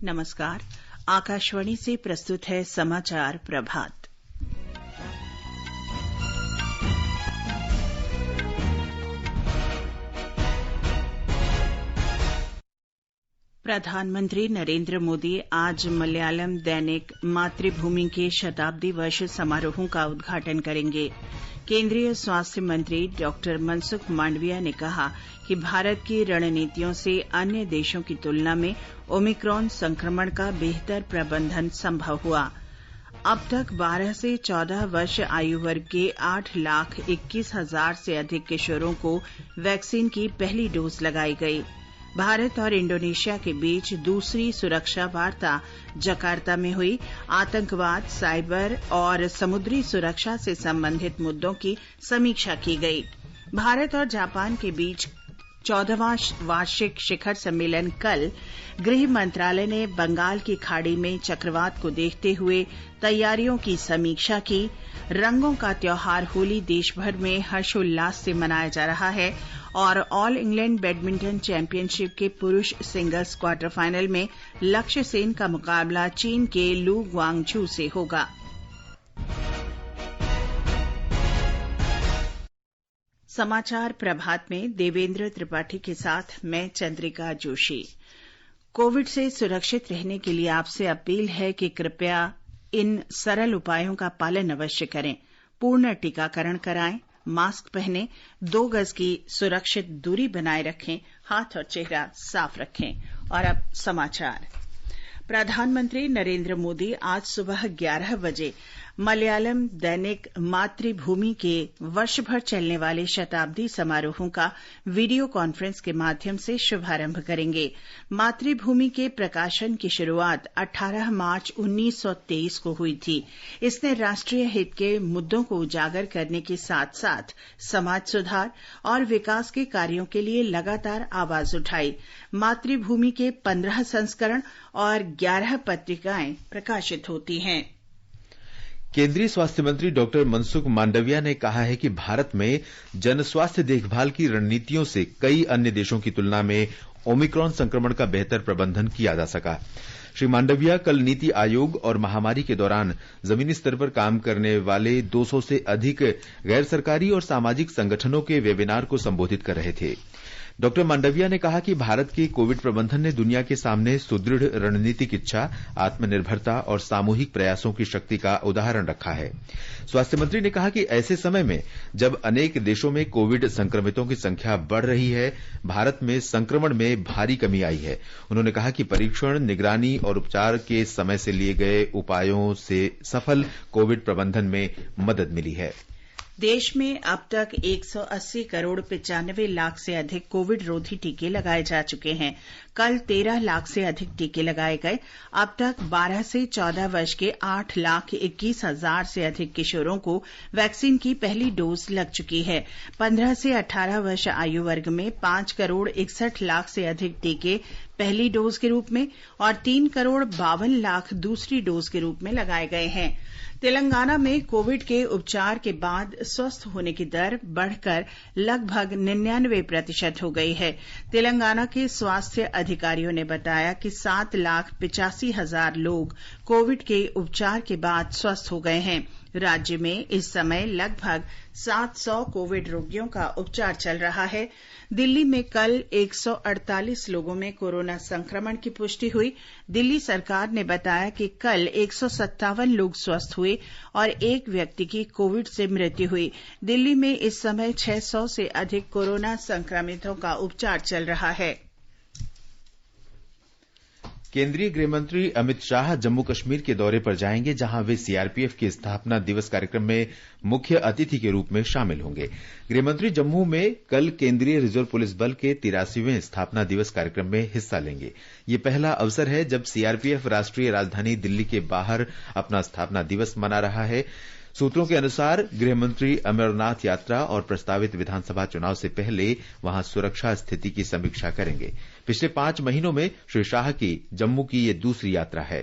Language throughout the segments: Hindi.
नमस्कार। आकाशवाणी से प्रस्तुत है समाचार प्रभात। प्रधानमंत्री नरेंद्र मोदी आज मलयालम दैनिक मातृभूमि के शताब्दी वर्ष समारोहों का उद्घाटन करेंगे। केंद्रीय स्वास्थ्य मंत्री डॉक्टर मनसुख मांडविया ने कहा कि भारत की रणनीतियों से अन्य देशों की तुलना में ओमिक्रॉन संक्रमण का बेहतर प्रबंधन संभव हुआ। अब तक 12 से 14 वर्ष आयु वर्ग के 8,21,000 से अधिक किशोरों को वैक्सीन की पहली डोज लगाई गई। भारत और इंडोनेशिया के बीच दूसरी सुरक्षा वार्ता जकार्ता में हुई। आतंकवाद, साइबर और समुद्री सुरक्षा से संबंधित मुद्दों की समीक्षा की गई। भारत और जापान के बीच 14वां वार्षिक शिखर सम्मेलन कल। गृह मंत्रालय ने बंगाल की खाड़ी में चक्रवात को देखते हुए तैयारियों की समीक्षा की। रंगों का त्योहार होली देश भर में हर्षोल्लास से मनाया जा रहा है और ऑल इंग्लैंड बैडमिंटन चैंपियनशिप के पुरुष सिंगल्स क्वार्टर फाइनल में लक्ष्य सेन का मुकाबला चीन के लू गुआंगझू से होगा। समाचार प्रभात में देवेंद्र त्रिपाठी के साथ मैं चंद्रिका जोशी। कोविड से सुरक्षित रहने के लिए आपसे अपील है कि कृपया इन सरल उपायों का पालन अवश्य करें। पूर्ण टीकाकरण कराएं, मास्क पहनें, 2 गज की सुरक्षित दूरी बनाए रखें, हाथ और चेहरा साफ रखें। और अब समाचार। प्रधानमंत्री नरेंद्र मोदी आज सुबह 11 बजे मलयालम दैनिक मातृभूमि के वर्ष भर चलने वाले शताब्दी समारोहों का वीडियो कॉन्फ्रेंस के माध्यम से शुभारंभ करेंगे। मातृभूमि के प्रकाशन की शुरुआत 18 मार्च 1923 को हुई थी। इसने राष्ट्रीय हित के मुद्दों को उजागर करने के साथ साथ समाज सुधार और विकास के कार्यों के लिए लगातार आवाज उठाई। मातृभूमि के 15 संस्करण और 11 पत्रिकाएं प्रकाशित होती हैं। केंद्रीय स्वास्थ्य मंत्री डॉक्टर मनसुख मांडविया ने कहा है कि भारत में जन स्वास्थ्य देखभाल की रणनीतियों से कई अन्य देशों की तुलना में ओमिक्रॉन संक्रमण का बेहतर प्रबंधन किया जा सका। श्री मांडविया कल नीति आयोग और महामारी के दौरान जमीनी स्तर पर काम करने वाले 200 से अधिक गैर सरकारी और सामाजिक संगठनों के वेबिनार को संबोधित कर रहे थे। डॉक्टर मांडविया ने कहा कि भारत के कोविड प्रबंधन ने दुनिया के सामने सुदृढ़ रणनीतिक इच्छा, आत्मनिर्भरता और सामूहिक प्रयासों की शक्ति का उदाहरण रखा है। स्वास्थ्य मंत्री ने कहा कि ऐसे समय में जब अनेक देशों में कोविड संक्रमितों की संख्या बढ़ रही है, भारत में संक्रमण में भारी कमी आई है। उन्होंने कहा कि परीक्षण, निगरानी और उपचार के समय से लिए गए उपायों से सफल कोविड प्रबंधन में मदद मिली है। देश में अब तक 180 करोड़ 95 लाख से अधिक कोविड रोधी टीके लगाए जा चुके हैं। कल 13 लाख से अधिक टीके लगाए गए। अब तक 12 से 14 वर्ष के 8,21,000 से अधिक किशोरों को वैक्सीन की पहली डोज लग चुकी है। 15 से 18 वर्ष आयु वर्ग में 5 करोड़ 61 लाख से अधिक टीके पहली डोज के रूप में और 3 करोड़ 52 लाख दूसरी डोज के रूप में लगाए गए हैं। तेलंगाना में कोविड के उपचार के बाद स्वस्थ होने की दर बढ़कर लगभग 99% हो गई है। तेलंगाना के स्वास्थ्य अधिकारियों ने बताया कि 7,85,000 लोग कोविड के उपचार के बाद स्वस्थ हो गए हैं। राज्य में इस समय लगभग 700 कोविड रोगियों का उपचार चल रहा है। दिल्ली में कल 148 लोगों में कोरोना संक्रमण की पुष्टि हुई। दिल्ली सरकार ने बताया कि कल 157 लोग स्वस्थ हुए और एक व्यक्ति की कोविड से मृत्यु हुई। दिल्ली में इस समय 600 से अधिक कोरोना संक्रमितों का उपचार चल रहा है। केंद्रीय गृहमंत्री अमित शाह जम्मू कश्मीर के दौरे पर जाएंगे, जहां वे सीआरपीएफ के स्थापना दिवस कार्यक्रम में मुख्य अतिथि के रूप में शामिल होंगे। गृहमंत्री जम्मू में कल केंद्रीय रिजर्व पुलिस बल के 83वें स्थापना दिवस कार्यक्रम में हिस्सा लेंगे। ये पहला अवसर है जब सीआरपीएफ राष्ट्रीय राजधानी दिल्ली के बाहर अपना स्थापना दिवस मना रहा है। सूत्रों के अनुसार गृहमंत्री अमरनाथ यात्रा और प्रस्तावित विधानसभा चुनाव से पहले वहां सुरक्षा स्थिति की समीक्षा करेंगे। पिछले 5 महीनों में श्री शाह की जम्मू की यह दूसरी यात्रा है।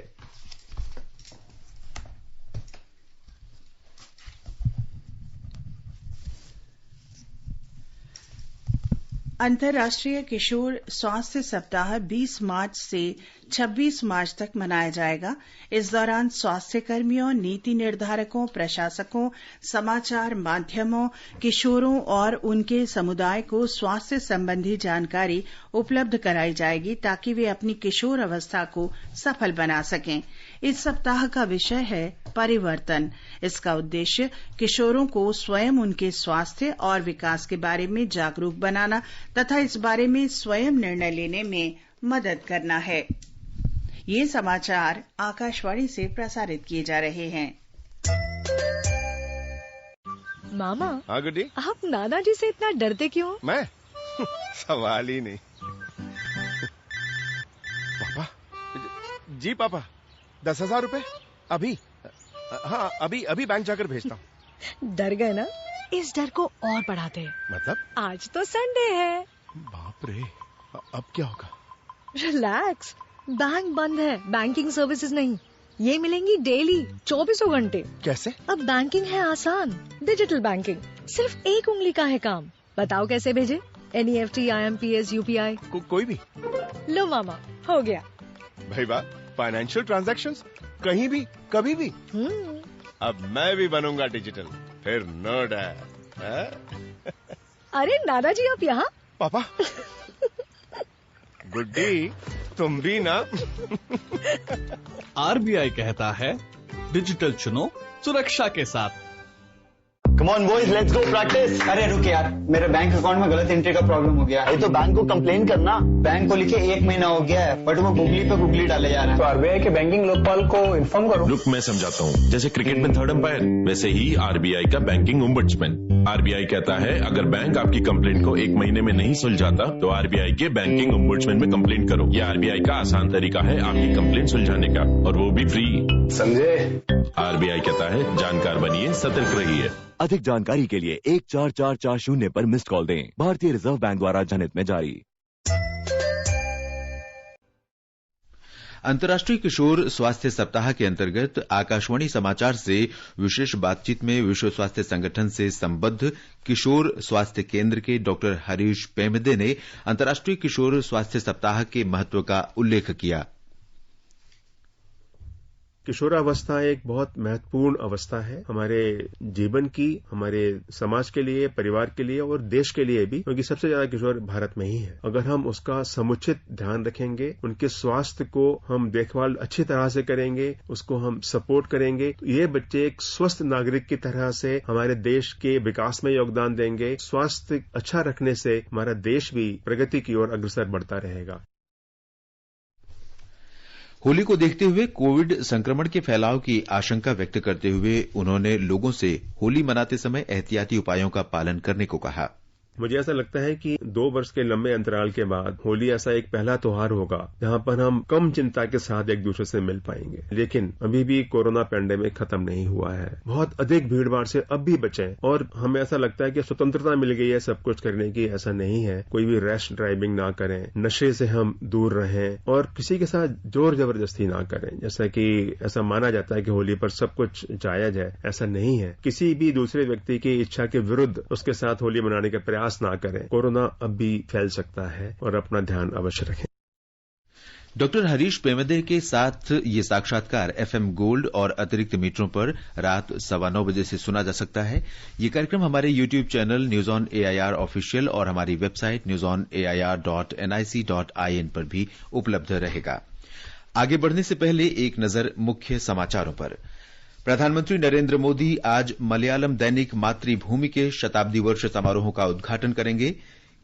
अंतर्राष्ट्रीय किशोर स्वास्थ्य सप्ताह 20 मार्च से 26 मार्च तक मनाया जाएगा। इस दौरान स्वास्थ्य कर्मियों, नीति निर्धारकों, प्रशासकों, समाचार माध्यमों, किशोरों और उनके समुदाय को स्वास्थ्य संबंधी जानकारी उपलब्ध कराई जाएगी ताकि वे अपनी किशोर अवस्था को सफल बना सकें। इस सप्ताह का विषय है परिवर्तन। इसका उद्देश्य किशोरों को स्वयं उनके स्वास्थ्य और विकास के बारे में जागरूक बनाना तथा इस बारे में स्वयं निर्णय लेने में मदद करना है। ये समाचार आकाशवाणी से प्रसारित किए जा रहे हैं। मामा, हाँ गुड्डी, आप नाना जी से इतना डरते क्यों? मैं सवाल ही नहीं। पापा जी, पापा 10,000 रुपए अभी? हाँ, अभी बैंक जाकर भेजता हूँ। डर गए ना? इस डर को और बढ़ाते हैं। मतलब? आज तो संडे है। बाप रे, अब क्या होगा? रिलैक्स, बैंक बंद है, बैंकिंग सर्विसेज नहीं। ये मिलेंगी डेली 24 घंटे। कैसे? अब बैंकिंग है आसान, डिजिटल बैंकिंग। सिर्फ एक उंगली का है काम। बताओ कैसे भेजे? NEFT, IMPS, UPI कोई भी? लो मामा, हो गया। भाई वाह, फाइनेंशियल ट्रांजैक्शंस कहीं भी कभी भी। अब मैं भी बनूंगा डिजिटल, फिर नो डैड। अरे नाना जी, आप यहाँ? पापा गुड्डी, तुम भी ना। RBI कहता है, डिजिटल चुनो सुरक्षा के साथ। Come on boys, let's go practice. अरे रुक यार, मेरे बैंक अकाउंट में गलत एंट्री का प्रॉब्लम हो गया है। तो बैंक को कंप्लेन करना। बैंक को लिखे 1 महीना हो गया है, बट वो गूगली पे गूगली डाले जा रहा है। तो RBI के बैंकिंग लोकपाल को इन्फॉर्म करो। रुक, मैं समझाता हूँ। जैसे क्रिकेट में थर्ड अंपायर, वैसे ही RBI का बैंकिंग ओम्बड्समैन। RBI कहता है, अगर बैंक आपकी कंप्लेंट को 1 महीने में नहीं सुलझाता तो RBI के बैंकिंग ओम्बड्समैन में कंप्लेंट करो। यह RBI का आसान तरीका है आपकी कंप्लेंट सुलझाने का, और वो भी फ्री। समझे? RBI कहता है, जानकार बनिए, सतर्क रहिए। अधिक जानकारी के लिए 14440 पर मिस्ड कॉल दें। भारतीय रिजर्व बैंक द्वारा जनहित में जारी। अंतर्राष्ट्रीय किशोर स्वास्थ्य सप्ताह के अंतर्गत आकाशवाणी समाचार से विशेष बातचीत में विश्व स्वास्थ्य संगठन से संबद्ध किशोर स्वास्थ्य केंद्र के डॉक्टर हरीश पेमदे ने अंतर्राष्ट्रीय किशोर स्वास्थ्य सप्ताह के महत्व का उल्लेख किया। किशोरावस्था एक बहुत महत्वपूर्ण अवस्था है हमारे जीवन की, हमारे समाज के लिए, परिवार के लिए और देश के लिए भी, क्योंकि सबसे ज्यादा किशोर भारत में ही है। अगर हम उसका समुचित ध्यान रखेंगे, उनके स्वास्थ्य को हम देखभाल अच्छी तरह से करेंगे, उसको हम सपोर्ट करेंगे, तो ये बच्चे एक स्वस्थ नागरिक की तरह से हमारे देश के विकास में योगदान देंगे। स्वास्थ्य अच्छा रखने से हमारा देश भी प्रगति की ओर अग्रसर बढ़ता रहेगा। होली को देखते हुए कोविड संक्रमण के फैलाव की आशंका व्यक्त करते हुए उन्होंने लोगों से होली मनाते समय एहतियाती उपायों का पालन करने को कहा। मुझे ऐसा लगता है कि 2 वर्ष के लंबे अंतराल के बाद होली ऐसा एक पहला त्योहार होगा जहां पर हम कम चिंता के साथ एक दूसरे से मिल पाएंगे। लेकिन अभी भी कोरोना पैंडेमिक खत्म नहीं हुआ है। बहुत अधिक भीड़भाड़ से अब भी बचें, और हमें ऐसा लगता है कि स्वतंत्रता मिल गई है सब कुछ करने की, ऐसा नहीं है। कोई भी रैश ड्राइविंग ना करें, नशे से हम दूर रहें और किसी के साथ जोर जबरदस्ती ना करें। जैसा कि ऐसा माना जाता है कि होली पर सब कुछ जायज है, ऐसा नहीं है। किसी भी दूसरे व्यक्ति की इच्छा के विरुद्ध उसके साथ होली मनाने का प्रयास ना करें। कोरोना अब भी फैल सकता है और अपना ध्यान अवश्य रखें। डॉक्टर हरीश पेमदे के साथ ये साक्षात्कार FM गोल्ड और अतिरिक्त मीटरों पर रात 9:15 बजे से सुना जा सकता है। ये कार्यक्रम हमारे YouTube channel news on AIR official और हमारी वेबसाइट newsonair.nic.in पर भी उपलब्ध रहेगा। आगे बढ़ने से पहले एक नजर मुख्य समाचारों पर। प्रधानमंत्री नरेंद्र मोदी आज मलयालम दैनिक मातृभूमि के शताब्दी वर्ष समारोह का उद्घाटन करेंगे।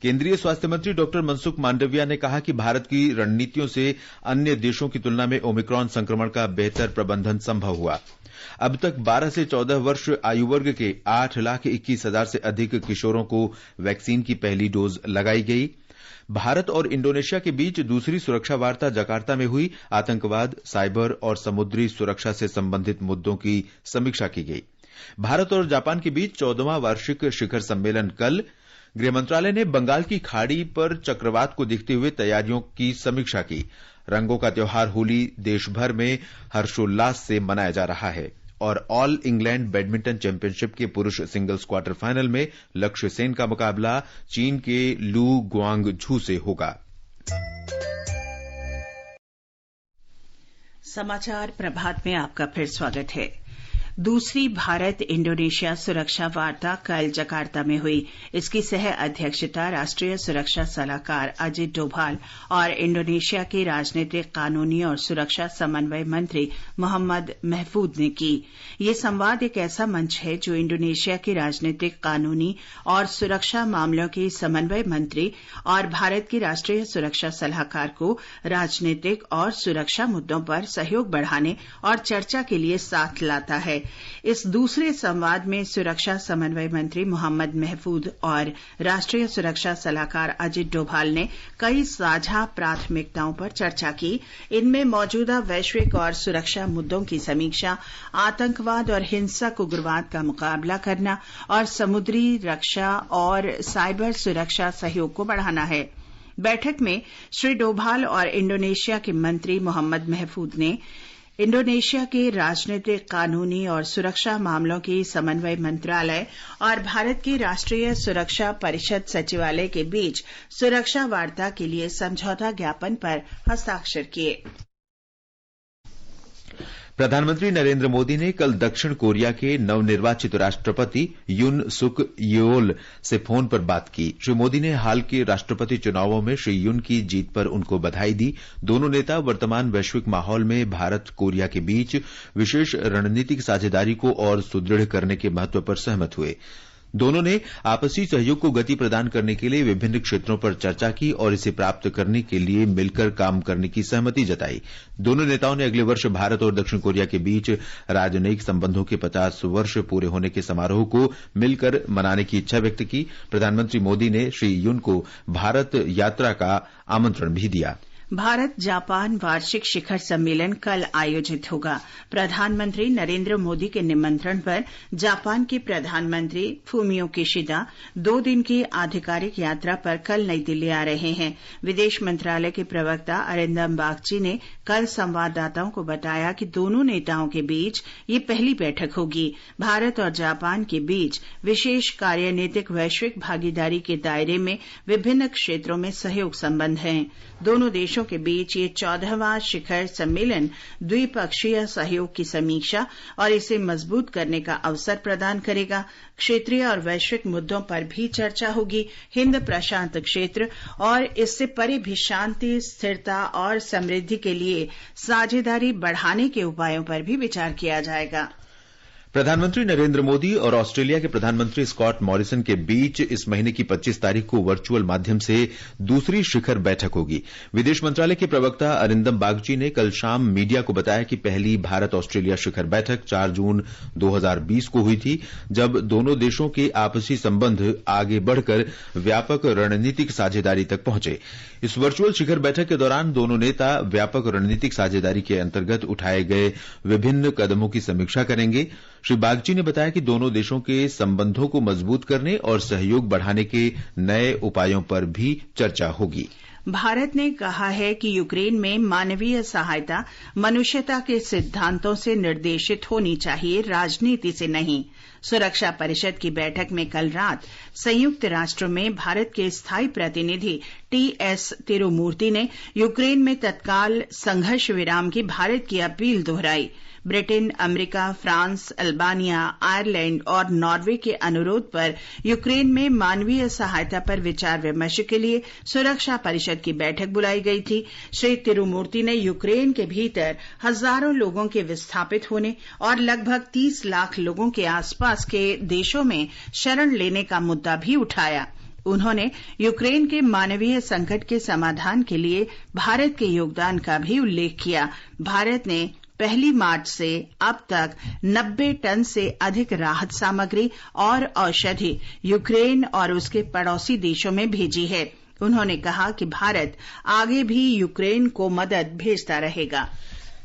केंद्रीय स्वास्थ्य मंत्री डॉक्टर मनसुख मांडविया ने कहा कि भारत की रणनीतियों से अन्य देशों की तुलना में ओमिक्रॉन संक्रमण का बेहतर प्रबंधन संभव हुआ। अब तक 12 से 14 वर्ष आयु वर्ग के 8,21,000 से अधिक किशोरों को वैक्सीन की पहली डोज लगाई गई। भारत और इंडोनेशिया के बीच दूसरी सुरक्षा वार्ता जकार्ता में हुई। आतंकवाद, साइबर और समुद्री सुरक्षा से संबंधित मुद्दों की समीक्षा की गई। भारत और जापान के बीच 14वां वार्षिक शिखर सम्मेलन कल। गृह मंत्रालय ने बंगाल की खाड़ी पर चक्रवात को देखते हुए तैयारियों की समीक्षा की। रंगों का त्योहार होली देश भर में हर्षोल्लास से मनाया जा रहा है। और ऑल इंग्लैंड बैडमिंटन चैंपियनशिप के पुरुष सिंगल्स क्वार्टर फाइनल में लक्ष्य सेन का मुकाबला चीन के लू गुआंगझू से होगा। समाचार प्रभात में आपका फिर स्वागत है। दूसरी भारत इंडोनेशिया सुरक्षा वार्ता कल जकार्ता में हुई। इसकी सह अध्यक्षता राष्ट्रीय सुरक्षा सलाहकार अजित डोभाल और इंडोनेशिया के राजनीतिक, कानूनी और सुरक्षा समन्वय मंत्री मोहम्मद महफूद ने की। ये संवाद एक ऐसा मंच है जो इंडोनेशिया के राजनीतिक, कानूनी और सुरक्षा मामलों के समन्वय मंत्री और भारत के राष्ट्रीय सुरक्षा सलाहकार को राजनीतिक और सुरक्षा मुद्दों पर सहयोग बढ़ाने और चर्चा के लिए साथ लाता है। इस दूसरे संवाद में सुरक्षा समन्वय मंत्री मोहम्मद महफूद और राष्ट्रीय सुरक्षा सलाहकार अजित डोभाल ने कई साझा प्राथमिकताओं पर चर्चा की। इनमें मौजूदा वैश्विक और सुरक्षा मुद्दों की समीक्षा, आतंकवाद और हिंसक उग्रवाद का मुकाबला करना और समुद्री रक्षा और साइबर सुरक्षा सहयोग को बढ़ाना है। बैठक में श्री डोभाल और इंडोनेशिया के मंत्री मोहम्मद महफूद ने इंडोनेशिया के राजनीतिक, कानूनी और सुरक्षा मामलों के समन्वय मंत्रालय और भारत के राष्ट्रीय सुरक्षा परिषद सचिवालय के बीच सुरक्षा वार्ता के लिए समझौता ज्ञापन पर हस्ताक्षर किए। प्रधानमंत्री नरेंद्र मोदी ने कल दक्षिण कोरिया के नवनिर्वाचित राष्ट्रपति यून सुक येओल से फोन पर बात की। श्री मोदी ने हाल के राष्ट्रपति चुनावों में श्री यून की जीत पर उनको बधाई दी। दोनों नेता वर्तमान वैश्विक माहौल में भारत कोरिया के बीच विशेष रणनीतिक साझेदारी को और सुदृढ़ करने के महत्व पर सहमत हुए। दोनों ने आपसी सहयोग को गति प्रदान करने के लिए विभिन्न क्षेत्रों पर चर्चा की और इसे प्राप्त करने के लिए मिलकर काम करने की सहमति जताई। दोनों नेताओं ने अगले वर्ष भारत और दक्षिण कोरिया के बीच राजनयिक संबंधों के 50 वर्ष पूरे होने के समारोह को मिलकर मनाने की इच्छा व्यक्त की। प्रधानमंत्री मोदी ने श्री यून को भारत यात्रा का आमंत्रण भी दिया। भारत जापान वार्षिक शिखर सम्मेलन कल आयोजित होगा। प्रधानमंत्री नरेंद्र मोदी के निमंत्रण पर जापान के प्रधानमंत्री फूमियो किशिदा 2 दिन की आधिकारिक यात्रा पर कल नई दिल्ली आ रहे हैं। विदेश मंत्रालय के प्रवक्ता अरिंदम बागची ने कल संवाददाताओं को बताया कि दोनों नेताओं के बीच ये पहली बैठक होगी। भारत और जापान के बीच विशेष कार्यनीतिक वैश्विक भागीदारी के दायरे में विभिन्न क्षेत्रों में सहयोग संबंध हैं। दोनों देशों के बीच ये 14वां शिखर सम्मेलन द्विपक्षीय सहयोग की समीक्षा और इसे मजबूत करने का अवसर प्रदान करेगा। क्षेत्रीय और वैश्विक मुद्दों पर भी चर्चा होगी। हिंद प्रशांत क्षेत्र और इससे परे भी शांति, स्थिरता और समृद्धि के लिए साझेदारी बढ़ाने के उपायों पर भी विचार किया जाएगा। प्रधानमंत्री नरेंद्र मोदी और ऑस्ट्रेलिया के प्रधानमंत्री स्कॉट मॉरिसन के बीच इस महीने की 25 तारीख को वर्चुअल माध्यम से दूसरी शिखर बैठक होगी। विदेश मंत्रालय के प्रवक्ता अरिंदम बागची ने कल शाम मीडिया को बताया कि पहली भारत ऑस्ट्रेलिया शिखर बैठक 4 जून 2020 को हुई थी, जब दोनों देशों के आपसी संबंध आगे बढ़कर व्यापक रणनीतिक साझेदारी तक पहुंचे। इस वर्चुअल शिखर बैठक के दौरान दोनों नेता व्यापक रणनीतिक साझेदारी के अंतर्गत उठाए गए विभिन्न कदमों की समीक्षा करेंगे। श्री बागची ने बताया कि दोनों देशों के संबंधों को मजबूत करने और सहयोग बढ़ाने के नए उपायों पर भी चर्चा होगी। भारत ने कहा है कि यूक्रेन में मानवीय सहायता मनुष्यता के सिद्धांतों से निर्देशित होनी चाहिए, राजनीति से नहीं। सुरक्षा परिषद की बैठक में कल रात संयुक्त राष्ट्र में भारत के स्थायी प्रतिनिधि टीएस तिरुमूर्ति ने यूक्रेन में तत्काल संघर्ष विराम की भारत की अपील दोहराई। Britain, America, France, Albania, Ireland और नॉर्वे के अनुरोध पर यूक्रेन में मानवीय सहायता पर विचार विमर्श के लिए सुरक्षा परिषद की बैठक बुलाई गई थी। श्री तिरुमूर्ति ने यूक्रेन के भीतर हजारों लोगों के विस्थापित होने और लगभग 30 लाख लोगों के आसपास के देशों में शरण लेने का मुद्दा भी उठाया। उन्होंने यूक्रेन के मानवीय संकट के समाधान के लिए भारत के योगदान का भी उल्लेख किया। भारत ने 1 मार्च से अब तक 90 टन से अधिक राहत सामग्री और औषधि यूक्रेन और उसके पड़ोसी देशों में भेजी है। उन्होंने कहा कि भारत आगे भी यूक्रेन को मदद भेजता रहेगा।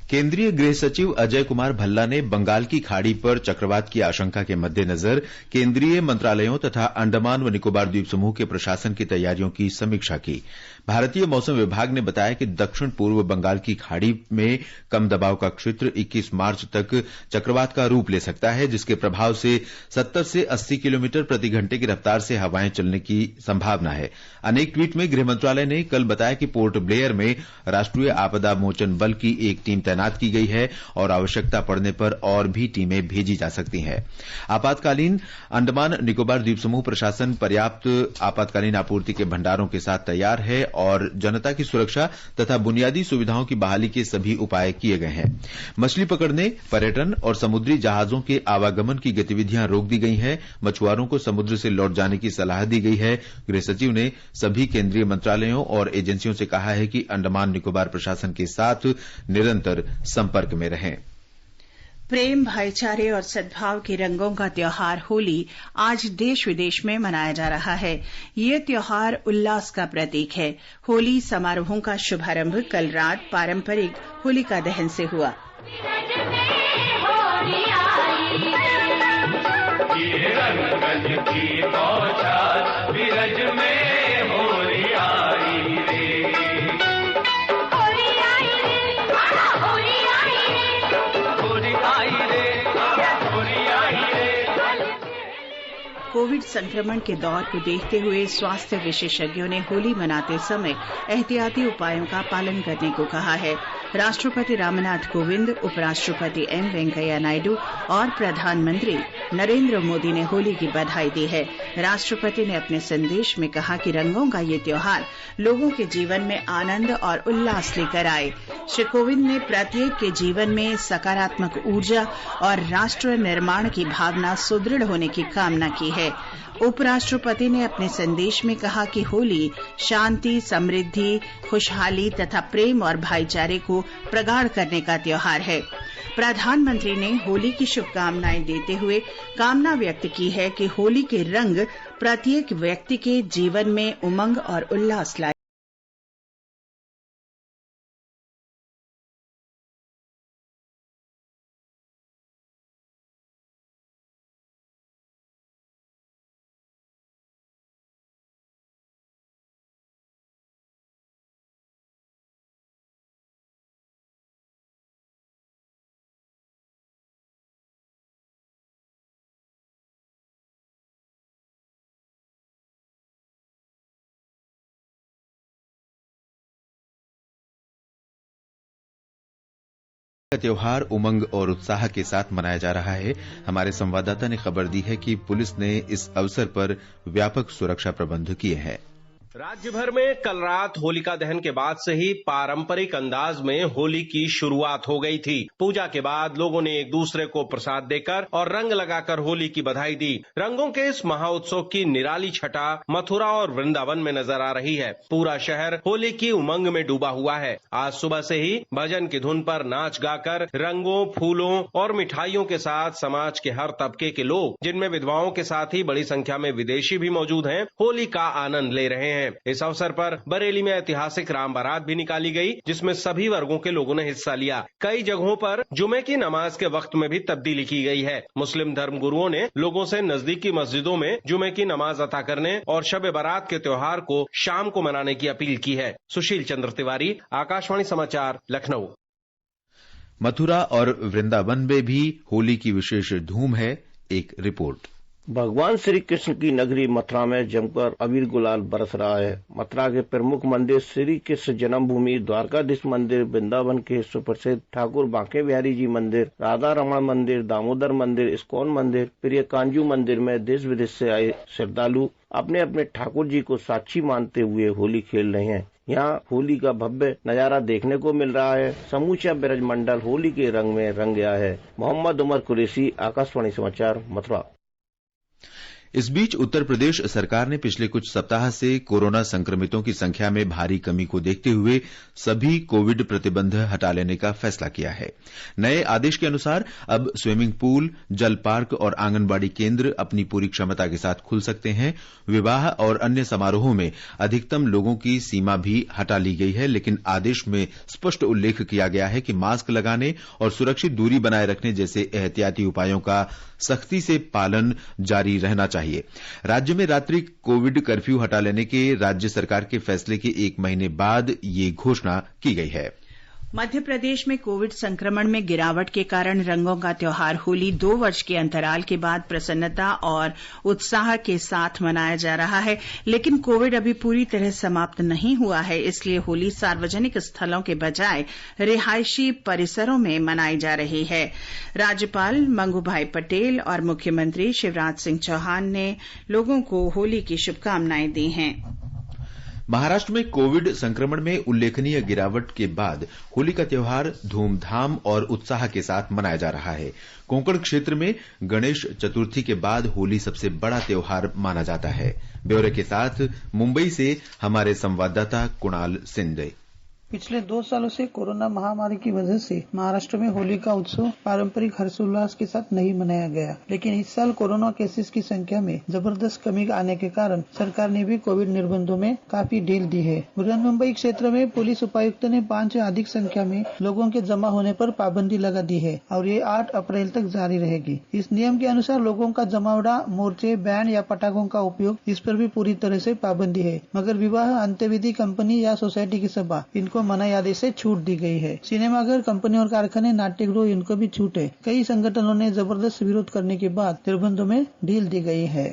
केंद्रीय गृह सचिव अजय कुमार भल्ला ने बंगाल की खाड़ी पर चक्रवात की आशंका के मद्देनजर केंद्रीय मंत्रालयों तथा अंडमान व निकोबार द्वीप समूह के प्रशासन की तैयारियों की समीक्षा की। भारतीय मौसम विभाग ने बताया कि दक्षिण पूर्व बंगाल की खाड़ी में कम दबाव का क्षेत्र 21 मार्च तक चक्रवात का रूप ले सकता है, जिसके प्रभाव से 70 से 80 किलोमीटर प्रति घंटे की रफ्तार से हवाएं चलने की संभावना है। अनेक ट्वीट में गृह मंत्रालय ने कल बताया कि पोर्ट ब्लेयर में राष्ट्रीय आपदा मोचन बल की एक टीम तैनात तैनात की गई है और आवश्यकता पड़ने पर और भी टीमें भेजी जा सकती हैं। आपातकालीन अंडमान निकोबार द्वीप समूह प्रशासन पर्याप्त आपातकालीन आपूर्ति के भंडारों के साथ तैयार है और जनता की सुरक्षा तथा बुनियादी सुविधाओं की बहाली के सभी उपाय किए गए हैं। मछली पकड़ने, पर्यटन और समुद्री जहाजों के आवागमन की गतिविधियां रोक दी गई हैं। मछुआरों को समुद्र से लौट जाने की सलाह दी गई है। गृह सचिव ने सभी केंद्रीय मंत्रालयों और एजेंसियों से कहा है कि अंडमान निकोबार प्रशासन के साथ निरंतर संपर्क में रहें। प्रेम, भाईचारे और सद्भाव के रंगों का त्योहार होली आज देश विदेश में मनाया जा रहा है। ये त्योहार उल्लास का प्रतीक है। होली समारोहों का शुभारंभ कल रात पारंपरिक होलिका दहन से हुआ। कोविड संक्रमण के दौर को देखते हुए स्वास्थ्य विशेषज्ञों ने होली मनाते समय एहतियाती उपायों का पालन करने को कहा है। राष्ट्रपति रामनाथ कोविंद, उपराष्ट्रपति एम वेंकैया नायडू और प्रधानमंत्री नरेंद्र मोदी ने होली की बधाई दी है। राष्ट्रपति ने अपने संदेश में कहा कि रंगों का ये त्योहार लोगों के जीवन में आनंद और उल्लास लेकर आए। श्री कोविंद ने प्रत्येक के जीवन में सकारात्मक ऊर्जा और राष्ट्र निर्माण की भावना सुदृढ़ होने की कामना की है। उपराष्ट्रपति ने अपने संदेश में कहा कि होली शांति, समृद्धि, खुशहाली तथा प्रेम और भाईचारे को प्रगाढ़ करने का त्योहार है। प्रधानमंत्री ने होली की शुभकामनाएं देते हुए कामना व्यक्त की है कि होली के रंग प्रत्येक व्यक्ति के जीवन में उमंग और उल्लास लाए। त्योहार उमंग और उत्साह के साथ मनाया जा रहा है। हमारे संवाददाता ने खबर दी है कि पुलिस ने इस अवसर पर व्यापक सुरक्षा प्रबंध किए हैं। राज्य भर में कल रात होलिका दहन के बाद से ही पारंपरिक अंदाज में होली की शुरुआत हो गई थी। पूजा के बाद लोगों ने एक दूसरे को प्रसाद देकर और रंग लगाकर होली की बधाई दी। रंगों के इस महाउत्सव की निराली छटा मथुरा और वृंदावन में नजर आ रही है। पूरा शहर होली की उमंग में डूबा हुआ है। आज सुबह से ही भजन की धुन पर नाच गाकर रंगों, फूलों और मिठाइयों के साथ समाज के हर तबके के लोग, जिनमें विधवाओं के साथ ही बड़ी संख्या में विदेशी भी मौजूद हैं, होली का आनंद ले रहे हैं। इस अवसर पर बरेली में ऐतिहासिक राम बारात भी निकाली गई, जिसमें सभी वर्गों के लोगों ने हिस्सा लिया। कई जगहों पर जुमे की नमाज के वक्त में भी तब्दीली की गई है। मुस्लिम धर्म गुरुओं ने लोगों से नजदीकी मस्जिदों में जुमे की नमाज अता करने और शब बारात के त्योहार को शाम को मनाने की अपील की है। सुशील चंद्र तिवारी, आकाशवाणी समाचार, लखनऊ। मथुरा और वृंदावन में भी होली की विशेष धूम है। एक रिपोर्ट। भगवान श्री कृष्ण की नगरी मथुरा में जमकर अबीर गुलाल बरस रहा है। मथुरा के प्रमुख मंदिर श्री कृष्ण जन्मभूमि, द्वारकाधीश मंदिर, वृंदावन के सुप्रसिद्ध ठाकुर बांके बिहारी जी मंदिर, राधा रमण मंदिर, दामोदर मंदिर, इस्कॉन मंदिर, प्रिय कांजू मंदिर में देश विदेश से आए श्रद्धालु अपने अपने ठाकुर जी को साक्षी मानते हुए होली खेल रहे हैं। यहाँ होली का भव्य नजारा देखने को मिल रहा है। समूचा ब्रज मंडल होली के रंग में रंग गया है। मोहम्मद उमर कुरैशी, आकाशवाणी समाचार, मथुरा। इस बीच उत्तर प्रदेश सरकार ने पिछले कुछ सप्ताह से कोरोना संक्रमितों की संख्या में भारी कमी को देखते हुए सभी कोविड प्रतिबंध हटा लेने का फैसला किया है। नए आदेश के अनुसार अब स्विमिंग पूल, जल पार्क और आंगनबाड़ी केंद्र अपनी पूरी क्षमता के साथ खुल सकते हैं। विवाह और अन्य समारोहों में अधिकतम लोगों की सीमा भी हटा ली गई है, लेकिन आदेश में स्पष्ट उल्लेख किया गया है कि मास्क लगाने और सुरक्षित दूरी बनाए रखने जैसे एहतियाती उपायों का सख्ती से पालन जारी रहना चाहिए। राज्य में रात्रि कोविड कर्फ्यू हटा लेने के राज्य सरकार के फैसले के एक महीने बाद ये घोषणा की गई है। मध्य प्रदेश में कोविड संक्रमण में गिरावट के कारण रंगों का त्योहार होली 2 वर्ष के अंतराल के बाद प्रसन्नता और उत्साह के साथ मनाया जा रहा है, लेकिन कोविड अभी पूरी तरह समाप्त नहीं हुआ है, इसलिए होली सार्वजनिक स्थलों के बजाय रिहायशी परिसरों में मनाई जा रही है। राज्यपाल मंगूभाई पटेल और मुख्यमंत्री शिवराज सिंह चौहान ने लोगों को होली की शुभकामनाएं दी हैं। महाराष्ट्र में कोविड संक्रमण में उल्लेखनीय गिरावट के बाद होली का त्योहार धूमधाम और उत्साह के साथ मनाया जा रहा है। कोंकण क्षेत्र में गणेश चतुर्थी के बाद होली सबसे बड़ा त्योहार माना जाता है। ब्यौरे के साथ मुंबई से हमारे संवाददाता कुणाल सिंधे। पिछले 2 सालों से कोरोना महामारी की वजह से महाराष्ट्र में होली का उत्सव पारंपरिक हर्षोल्लास के साथ नहीं मनाया गया, लेकिन इस साल कोरोना केसेस की संख्या में जबरदस्त कमी आने के कारण सरकार ने भी कोविड निर्बंधों में काफी ढील दी है। बृहन मुंबई क्षेत्र में पुलिस उपायुक्त ने 5 से अधिक संख्या में लोगों के जमा होने पर पाबंदी लगा दी है और ये 8 अप्रैल तक जारी रहेगी। इस नियम के अनुसार लोगों का जमावड़ा, मोर्चे, बैंड या पटाखों का उपयोग, इस पर भी पूरी तरह से पाबंदी है, मगर विवाह, अंत्यविधि, कंपनी या सोसाइटी की सभा, इनको मनाई आदेश से छूट दी गई है। सिनेमाघर, कंपनी और कारखाने, नाट्यगृह, इनको भी छूट है। कई संगठनों ने जबरदस्त विरोध करने के बाद निर्बंधों में ढील दी गई है।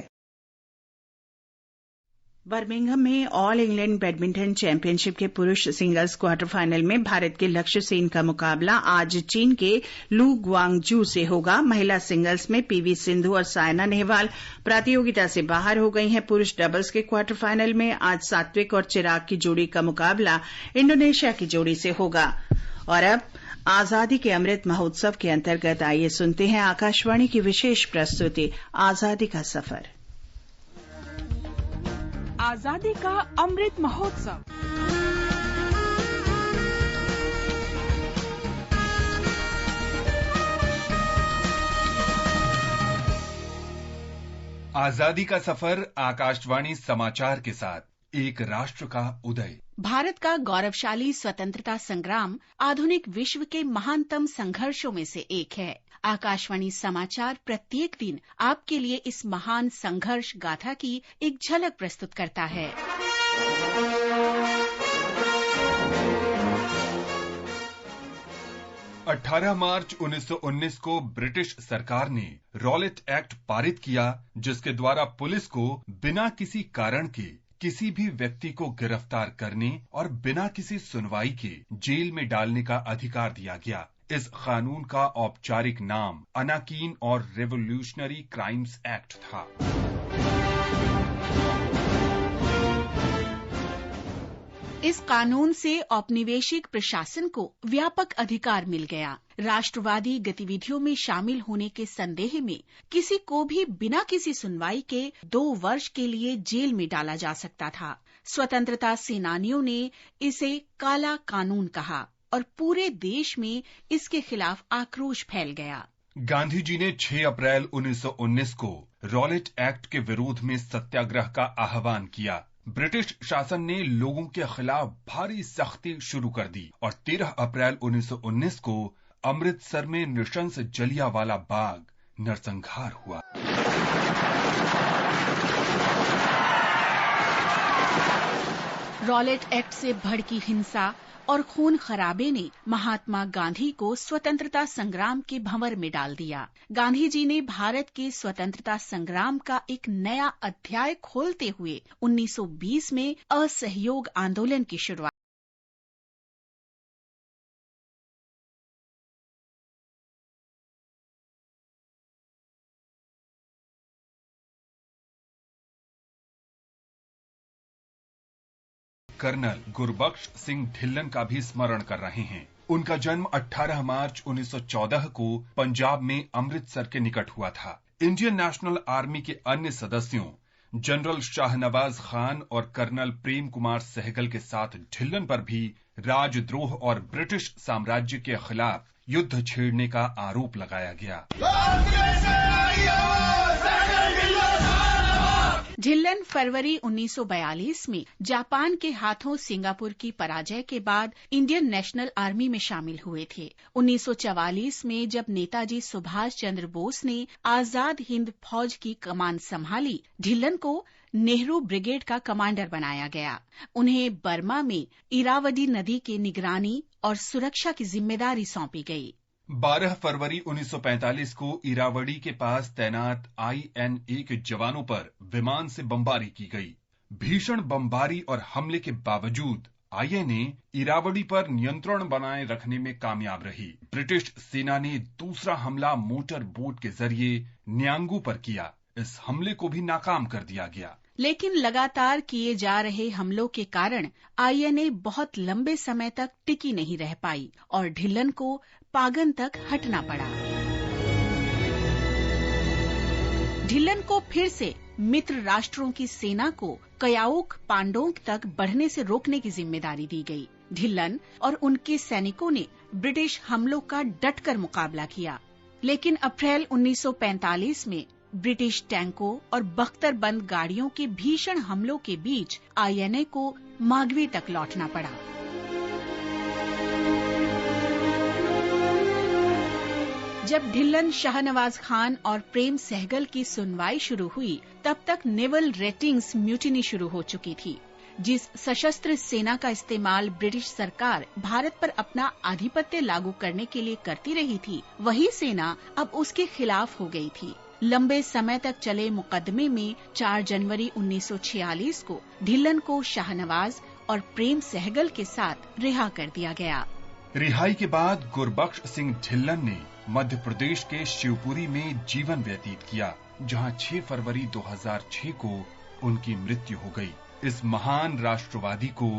बर्मिंघम में ऑल इंग्लैंड बैडमिंटन चैंपियनशिप के पुरुष सिंगल्स क्वार्टर फाइनल में भारत के लक्ष्य सेन का मुकाबला आज चीन के लू गुआंगजू से होगा। महिला सिंगल्स में पीवी सिंधु और सायना नेहवाल प्रतियोगिता से बाहर हो गई हैं। पुरुष डबल्स के क्वार्टर फाइनल में आज सात्विक और चिराग की जोड़ी का मुकाबला इंडोनेशिया की जोड़ी से होगा। और अब आजादी के अमृत महोत्सव के अंतर्गत आइए सुनते हैं आकाशवाणी की विशेष प्रस्तुति आजादी का सफर। आजादी का अमृत महोत्सव। आजादी का सफर आकाशवाणी समाचार के साथ एक राष्ट्र का उदय। भारत का गौरवशाली स्वतंत्रता संग्राम आधुनिक विश्व के महानतम संघर्षों में से एक है। आकाशवाणी समाचार प्रत्येक दिन आपके लिए इस महान संघर्ष गाथा की एक झलक प्रस्तुत करता है। 18 मार्च 1919 को ब्रिटिश सरकार ने रॉलेट एक्ट पारित किया, जिसके द्वारा पुलिस को बिना किसी कारण के किसी भी व्यक्ति को गिरफ्तार करने और बिना किसी सुनवाई के जेल में डालने का अधिकार दिया गया। इस कानून का औपचारिक नाम अनाकीन और रेवोल्यूशनरी क्राइम्स एक्ट था। इस कानून से औपनिवेशिक प्रशासन को व्यापक अधिकार मिल गया। राष्ट्रवादी गतिविधियों में शामिल होने के संदेह में किसी को भी बिना किसी सुनवाई के 2 वर्ष के लिए जेल में डाला जा सकता था। स्वतंत्रता सेनानियों ने इसे काला कानून कहा और पूरे देश में इसके खिलाफ आक्रोश फैल गया। गांधी जी ने 6 अप्रैल 1919 को रॉलेट एक्ट के विरोध में सत्याग्रह का आह्वान किया। ब्रिटिश शासन ने लोगों के खिलाफ भारी सख्ती शुरू कर दी और 13 अप्रैल 1919 को अमृतसर में नृशंस जलियांवाला बाग नरसंहार हुआ। रॉलेट एक्ट से भड़की हिंसा और खून खराबे ने महात्मा गांधी को स्वतंत्रता संग्राम के भंवर में डाल दिया। गांधी जी ने भारत के स्वतंत्रता संग्राम का एक नया अध्याय खोलते हुए 1920 में असहयोग आंदोलन की शुरुआत। कर्नल गुरबख्श सिंह ढिल्लन का भी स्मरण कर रहे हैं। उनका जन्म 18 मार्च 1914 को पंजाब में अमृतसर के निकट हुआ था। इंडियन नेशनल आर्मी के अन्य सदस्यों जनरल शाहनवाज खान और कर्नल प्रेम कुमार सहगल के साथ ढिल्लन पर भी राजद्रोह और ब्रिटिश साम्राज्य के खिलाफ युद्ध छेड़ने का आरोप लगाया गया। ढिल्लन फरवरी 1942 में जापान के हाथों सिंगापुर की पराजय के बाद इंडियन नेशनल आर्मी में शामिल हुए थे। 1944 में जब नेताजी सुभाष चंद्र बोस ने आजाद हिंद फौज की कमान संभाली, ढिल्लन को नेहरू ब्रिगेड का कमांडर बनाया गया। उन्हें बर्मा में इरावदी नदी के निगरानी और सुरक्षा की जिम्मेदारी सौंपी गई। 12 फरवरी 1945 को इरावदी के पास तैनात INA के जवानों पर विमान से बमबारी की गई। भीषण बमबारी और हमले के बावजूद INA इरावदी पर नियंत्रण बनाए रखने में कामयाब रही। ब्रिटिश सेना ने दूसरा हमला मोटर बोट के जरिए न्यांगू पर किया। इस हमले को भी नाकाम कर दिया गया। लेकिन लगातार किए जा रहे हमलों के कारण INA बहुत लंबे समय तक टिकी नहीं रह पाई और ढिल्लन को पागन तक हटना पड़ा। ढिल्लन को फिर से मित्र राष्ट्रों की सेना को कयाओक पांडोंग तक बढ़ने से रोकने की जिम्मेदारी दी गई। ढिल्लन और उनके सैनिकों ने ब्रिटिश हमलों का डटकर मुकाबला किया, लेकिन अप्रैल 1945 में ब्रिटिश टैंकों और बख्तरबंद गाड़ियों के भीषण हमलों के बीच INA को मागवी तक लौटना पड़ा। जब ढिल्लन, शाहनवाज खान और प्रेम सहगल की सुनवाई शुरू हुई, तब तक नेवल रेटिंग्स म्यूटिनी शुरू हो चुकी थी। जिस सशस्त्र सेना का इस्तेमाल ब्रिटिश सरकार भारत पर अपना आधिपत्य लागू करने के लिए करती रही थी, वही सेना अब उसके खिलाफ हो गई थी। लंबे समय तक चले मुकदमे में 4 जनवरी 1946 को ढिल्लन को शाहनवाज और प्रेम सहगल के साथ रिहा कर दिया गया। रिहाई के बाद गुरबख्श सिंह ढिल्लन ने मध्य प्रदेश के शिवपुरी में जीवन व्यतीत किया, जहां 6 फरवरी 2006 को उनकी मृत्यु हो गई। इस महान राष्ट्रवादी को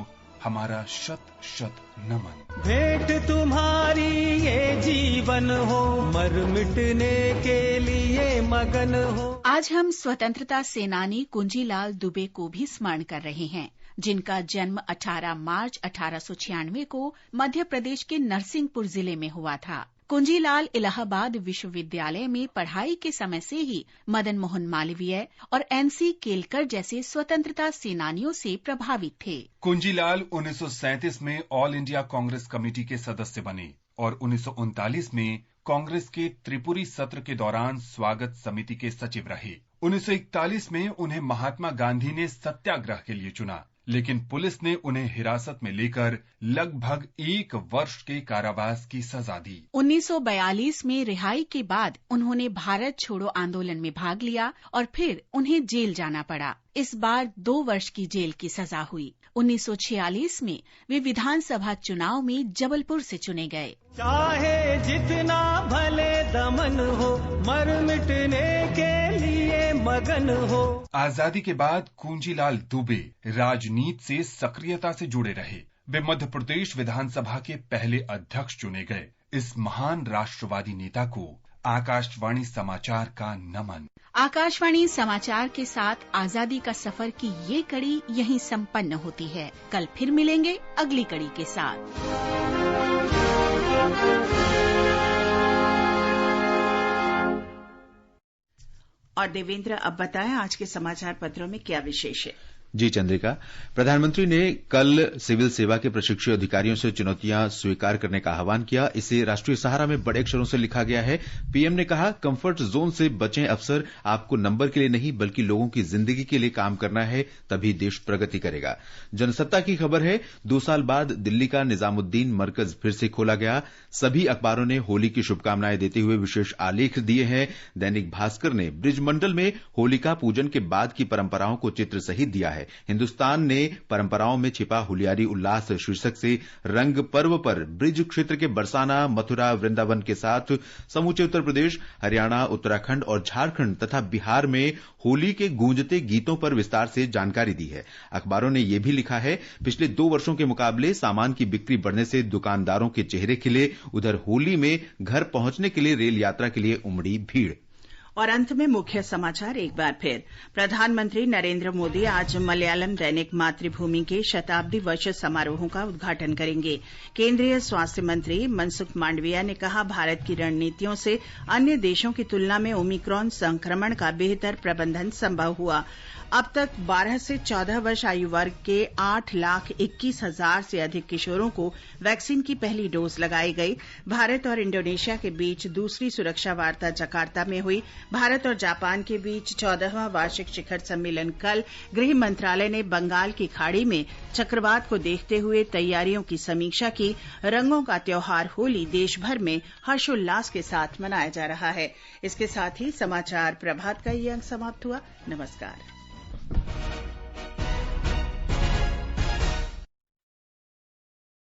हमारा शत शत नमन। भेंट तुम्हारी ये जीवन हो, मर मिटने के लिए मगन हो। आज हम स्वतंत्रता सेनानी कुंजीलाल दुबे को भी स्मरण कर रहे हैं, जिनका जन्म 18 मार्च 1896 को मध्य प्रदेश के नरसिंहपुर जिले में हुआ था। कुंजीलाल इलाहाबाद विश्वविद्यालय में पढ़ाई के समय से ही मदन मोहन मालवीय और NC केलकर जैसे स्वतंत्रता सेनानियों से प्रभावित थे। कुंजीलाल 1937 में ऑल इंडिया कांग्रेस कमेटी के सदस्य बने और 1939 में कांग्रेस के त्रिपुरी सत्र के दौरान स्वागत समिति के सचिव रहे। 1941 में उन्हें महात्मा गांधी ने सत्याग्रह के लिए चुना, लेकिन पुलिस ने उन्हें हिरासत में लेकर लगभग 1 वर्ष के कारावास की सजा दी। 1942 में रिहाई के बाद उन्होंने भारत छोड़ो आंदोलन में भाग लिया और फिर उन्हें जेल जाना पड़ा। इस बार 2 वर्ष की जेल की सजा हुई। 1946 में वे विधानसभा चुनाव में जबलपुर से चुने गए। चाहे जितना भले दमन हो, मर मिटने के लिए मगन हो। आजादी के बाद कुंजीलाल दुबे राजनीति से सक्रियता से जुड़े रहे। वे मध्य प्रदेश विधानसभा के पहले अध्यक्ष चुने गए। इस महान राष्ट्रवादी नेता को आकाशवाणी समाचार का नमन। आकाशवाणी समाचार के साथ आजादी का सफर की ये कड़ी यहीं संपन्न होती है। कल फिर मिलेंगे अगली कड़ी के साथ। और देवेंद्र, अब बताएं आज के समाचार पत्रों में क्या विशेष है। जी चंद्रिका, प्रधानमंत्री ने कल सिविल सेवा के प्रशिक्षु अधिकारियों से चुनौतियां स्वीकार करने का आह्वान किया। इसे राष्ट्रीय सहारा में बड़े अक्षरों से लिखा गया है। पीएम ने कहा, कंफर्ट जोन से बचें अफसर, आपको नंबर के लिए नहीं बल्कि लोगों की जिंदगी के लिए काम करना है, तभी देश प्रगति करेगा। जनसत्ता की खबर है, 2 साल बाद दिल्ली का निजामुद्दीन मरकज फिर से खोला गया। सभी अखबारों ने होली की शुभकामनाएं देते हुए विशेष आलेख दिए हैं। दैनिक भास्कर ने ब्रिजमंडल में होलिका पूजन के बाद की परंपराओं को चित्र सहित दिया है। हिंदुस्तान ने परंपराओं में छिपा हुलियारी उल्लास शीर्षक से रंग पर्व पर ब्रिज क्षेत्र के बरसाना, मथुरा, वृंदावन के साथ समूचे उत्तर प्रदेश, हरियाणा, उत्तराखंड और झारखंड तथा बिहार में होली के गूंजते गीतों पर विस्तार से जानकारी दी है। अखबारों ने यह भी लिखा है, पिछले 2 वर्षों के मुकाबले सामान की बिक्री बढ़ने से दुकानदारों के चेहरे खिले। उधर होली में घर पहुंचने के लिए रेल यात्रा के लिए उमड़ी भीड़। और अंत में मुख्य समाचार एक बार फिर। प्रधानमंत्री नरेंद्र मोदी आज मलयालम दैनिक मातृभूमि के शताब्दी वर्ष समारोहों का उद्घाटन करेंगे। केंद्रीय स्वास्थ्य मंत्री मनसुख मांडविया ने कहा, भारत की रणनीतियों से अन्य देशों की तुलना में ओमिक्रॉन संक्रमण का बेहतर प्रबंधन संभव हुआ। अब तक 12 से 14 वर्ष आयु वर्ग के 8,21,000 से अधिक किशोरों को वैक्सीन की पहली डोज लगाई गई। भारत और इंडोनेशिया के बीच दूसरी सुरक्षा वार्ता जकार्ता में हुई। भारत और जापान के बीच 14वां वार्षिक शिखर सम्मेलन कल। गृह मंत्रालय ने बंगाल की खाड़ी में चक्रवात को देखते हुए तैयारियों की समीक्षा की। रंगों का त्योहार होली देश भर में हर्षोल्लास के साथ मनाया जा रहा है। इसके साथ ही समाचार प्रभात का ये अंक समाप्त हुआ। नमस्कार।